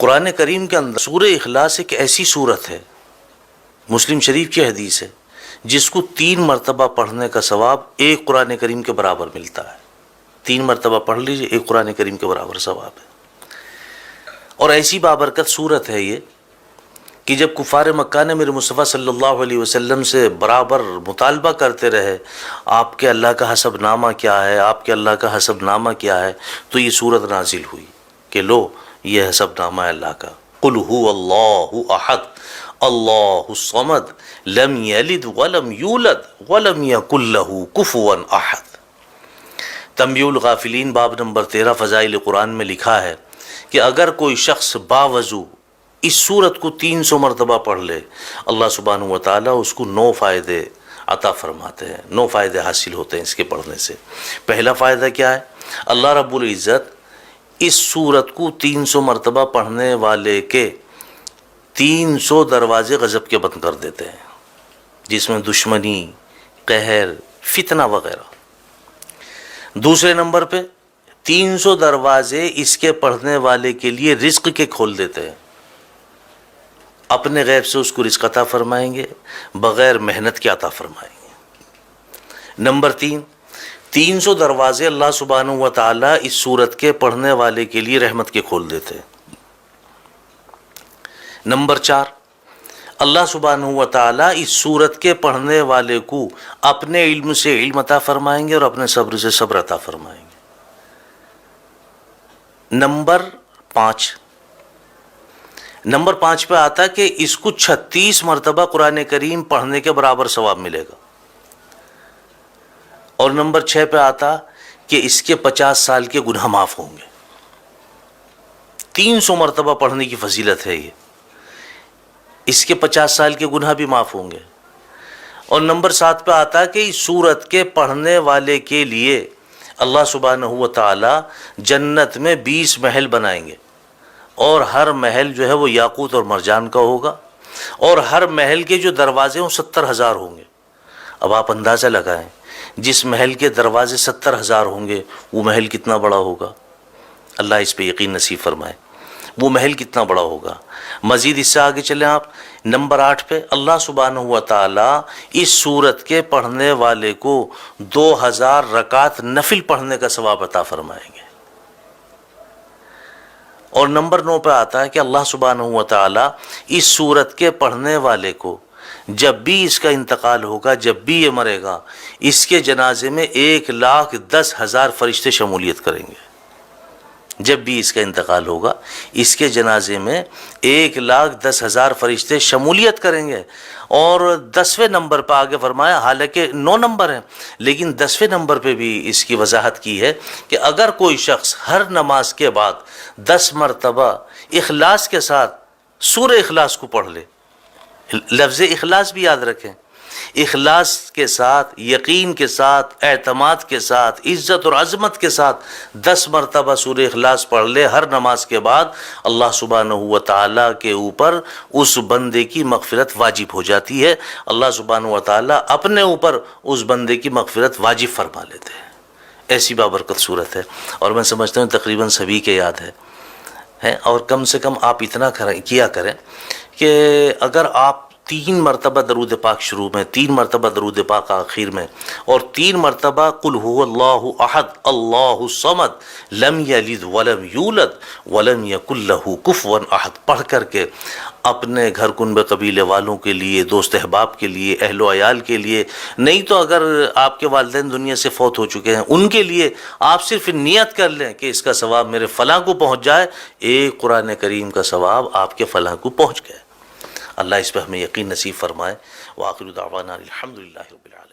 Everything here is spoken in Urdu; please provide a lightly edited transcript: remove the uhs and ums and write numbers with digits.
قرآن کریم کے اندر سورہ اخلاص ایک ایسی سورت ہے، مسلم شریف کی حدیث ہے، جس کو 3 مرتبہ پڑھنے کا ثواب ایک قرآن کریم کے برابر ملتا ہے۔ 3 مرتبہ پڑھ لیجئے، ایک قرآن کریم کے برابر ثواب ہے۔ اور ایسی بابرکت سورت ہے یہ کہ جب کفار مکہ نے میرے مصطفیٰ صلی اللہ علیہ وسلم سے برابر مطالبہ کرتے رہے آپ کے اللہ کا حسب نامہ کیا ہے، آپ کے اللہ کا حسب نامہ کیا ہے، تو یہ سورت نازل ہوئی کہ لو یہ حسب نامہ ہے اللہ کا۔ قل هو اللہ احد اللہ الصمد لم یلد ولم یولد ولم یکن له کفوا احد۔ تنبیہ الغافلین باب نمبر 13 فضائل قرآن میں لکھا ہے کہ اگر کوئی شخص باوضو اس سورت کو 300 مرتبہ پڑھ لے، اللہ سبحانہ و تعالیٰ اس کو 9 فائدے عطا فرماتے ہیں، 9 فائدے حاصل ہوتے ہیں اس کے پڑھنے سے۔ پہلا فائدہ کیا ہے؟ اللہ رب العزت اس سورت کو 300 مرتبہ پڑھنے والے کے 300 دروازے غضب کے بند کر دیتے ہیں، جس میں دشمنی، قہر، فتنہ وغیرہ۔ دوسرے نمبر پہ 300 دروازے اس کے پڑھنے والے کے لیے رزق کے کھول دیتے ہیں، اپنے غیب سے اس کو رزق عطا فرمائیں گے، بغیر محنت کے عطا فرمائیں گے۔ نمبر 3، 300 دروازے اللہ سبحانہ و تعالیٰ اس سورت کے پڑھنے والے کے لیے رحمت کے کھول دیتے ہیں۔ نمبر 4، اللہ سبحانہ و تعالیٰ اس سورت کے پڑھنے والے کو اپنے علم سے علم عطا فرمائیں گے اور اپنے صبر سے صبر عطا فرمائیں گے۔ نمبر 5 پہ آتا کہ اس کو 36 مرتبہ قرآن کریم پڑھنے کے برابر ثواب ملے گا۔ اور نمبر 6 پہ آتا کہ اس کے 50 سال کے گناہ معاف ہوں گے۔ 300 مرتبہ پڑھنے کی فضیلت ہے یہ، اس کے 50 سال کے گناہ بھی معاف ہوں گے۔ اور نمبر 7 پہ آتا کہ اس سورت کے پڑھنے والے کے لیے اللہ سبحانہ و تعالی جنت میں 20 محل بنائیں گے، اور ہر محل جو ہے وہ یاقوت اور مرجان کا ہوگا، اور ہر محل کے جو دروازے ہیں 70,000 ہوں گے۔ اب آپ اندازہ لگائیں، جس محل کے دروازے 70,000 ہوں گے وہ محل کتنا بڑا ہوگا؟ اللہ اس پہ یقین نصیب فرمائے، وہ محل کتنا بڑا ہوگا۔ مزید اس سے آگے چلیں آپ، نمبر 8 پہ اللہ سبحانہ و تعالیٰ اس سورت کے پڑھنے والے کو 2000 رکعت نفل پڑھنے کا ثواب عطا فرمائیں گے۔ اور نمبر 9 پہ آتا ہے کہ اللہ سبحانہ و تعالیٰ اس سورت کے پڑھنے والے کو جب بھی اس کا انتقال ہوگا، جب بھی یہ مرے گا، اس کے جنازے میں 1,10,000 فرشتے شمولیت کریں گے۔ جب بھی اس کا انتقال ہوگا، اس کے جنازے میں 1,10,000 فرشتے شمولیت کریں گے۔ اور 10ویں نمبر پہ آگے فرمایا، حالانکہ 9 نمبر ہیں لیکن 10ویں نمبر پہ بھی اس کی وضاحت کی ہے کہ اگر کوئی شخص ہر نماز کے بعد 10 مرتبہ اخلاص کے ساتھ سورہ اخلاص کو پڑھ لے، لفظ اخلاص بھی یاد رکھیں، اخلاص کے ساتھ، یقین کے ساتھ، اعتماد کے ساتھ، عزت اور عظمت کے ساتھ 10 مرتبہ سورہ اخلاص پڑھ لے ہر نماز کے بعد، اللہ سبحانہ و تعالیٰ کے اوپر اس بندے کی مغفرت واجب ہو جاتی ہے۔ اللہ سبحانہ و تعالیٰ اپنے اوپر اس بندے کی مغفرت واجب فرما لیتے ہیں۔ ایسی بابرکت صورت ہے، اور میں سمجھتا ہوں تقریباً سبھی کے یاد ہے۔ اور کم سے کم آپ اتنا کیا کریں کہ اگر آپ 3 مرتبہ درود پاک شروع میں، 3 مرتبہ درود پاک آخر میں، اور 3 مرتبہ قل هو اللہ احد اللہ الصمد لم یلد ولم یولد ولم یکن له کفوا احد پڑھ کر کے اپنے گھر کنبے قبیلے والوں کے لیے، دوست احباب کے لیے، اہل و عیال کے لیے، نہیں تو اگر آپ کے والدین دنیا سے فوت ہو چکے ہیں ان کے لیے آپ صرف نیت کر لیں کہ اس کا ثواب میرے فلاں کو پہنچ جائے، ایک قرآن کریم کا ثواب آپ کے فلاں کو پہنچ گئے۔ اللہ اس پہ ہمیں یقین نصیب فرمائے۔ وآخر دعوانا الحمدللہ رب العالمین۔